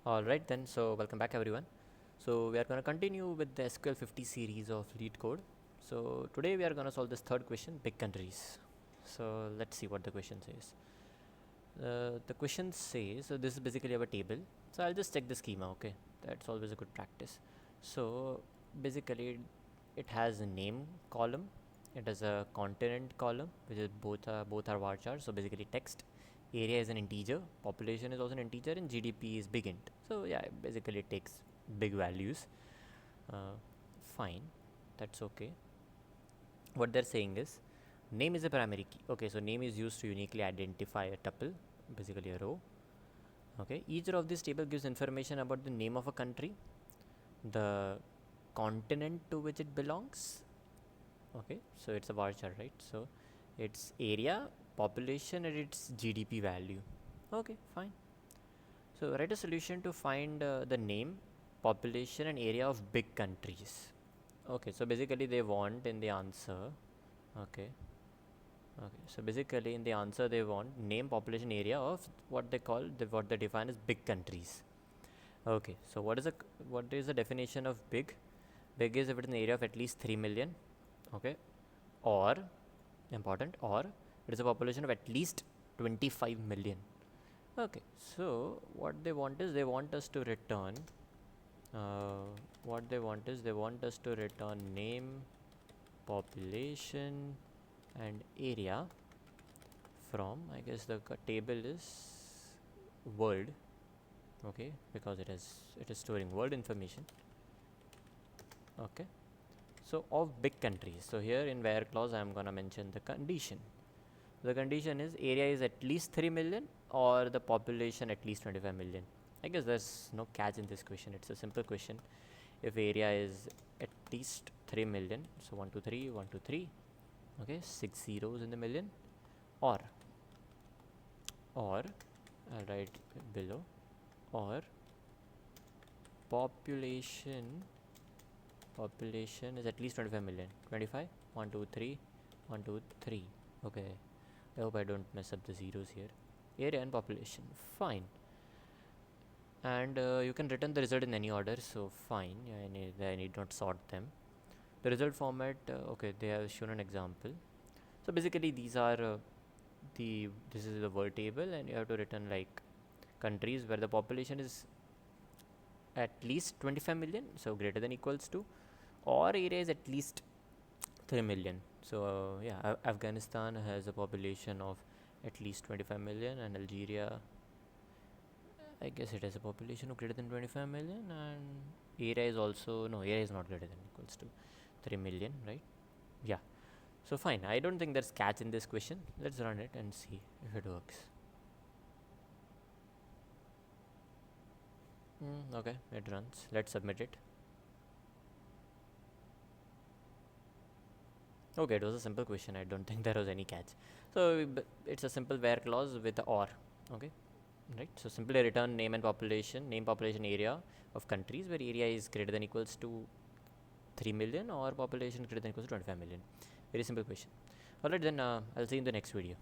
Alright then, so welcome back everyone. So we are going to continue with the SQL50 series of Leetcode. So today we are going to solve this third question, big countries. So let's see what the question says. The question says, so this is basically our table. So I'll just check the schema, okay? That's always a good practice. So basically it has a name column, it has a continent column, which is both are varchar, so basically text. Area is an integer, population is also an integer, and GDP is big int. So yeah, basically it takes big values. uh, Fine, that's okay. What they're saying is name is a primary key. Okay, so name is used to uniquely identify a tuple, basically a row. Okay, each row of this table gives information about the name of a country, the continent to which it belongs. Okay, so it's a varchar, right? So its area, population, and its GDP value. Okay, fine. So write a solution to find the name, population, and area of big countries. Okay, so basically they want in the answer. Okay, okay. So basically in the answer they want name, population, area of what they call what they define as big countries. Okay, so what is the definition of big? Big is if it is an area of at least 3 million. Okay, or important, or it is a population of at least 25 million. Okay, so what they want is they want us to return what they want is they want us to return name, population, and area from, I guess the table is world. Okay, because it is storing world information. Okay, so of big countries. So here in where clause I am gonna mention the condition. The condition is area is at least 3 million or the population at least 25 million. I guess there's no catch in this question. It's a simple question. If area is at least 3 million, so 1 2 3 1 2 3, okay, 6 zeros in the million, or I'll write below, or population is at least 25 million. 25 1 2 3 1 2 3. Okay, I hope I don't mess up the zeros here. Area and population, fine. And you can return the result in any order, so fine. I need not sort them. The result format, okay, they have shown an example. So basically these are this is the word table, and you have to return like countries where the population is at least 25 million, so greater than equals to, or area is at least 3 million. So yeah, Afghanistan has a population of at least 25 million, and Algeria, I guess it has a population of greater than 25 million, and area is also, no, area is not greater than equals to 3 million, right? Yeah. So fine, I don't think there's catch in this question. Let's run it and see if it works. Okay, it runs. Let's submit it. Okay, it was a simple question. I don't think there was any catch. So it's a simple where clause with the or. Okay, right? So simply return name and population, name, population, area of countries where area is greater than equals to 3 million or population greater than equals to 25 million. Very simple question. Alright, then I'll see you in the next video.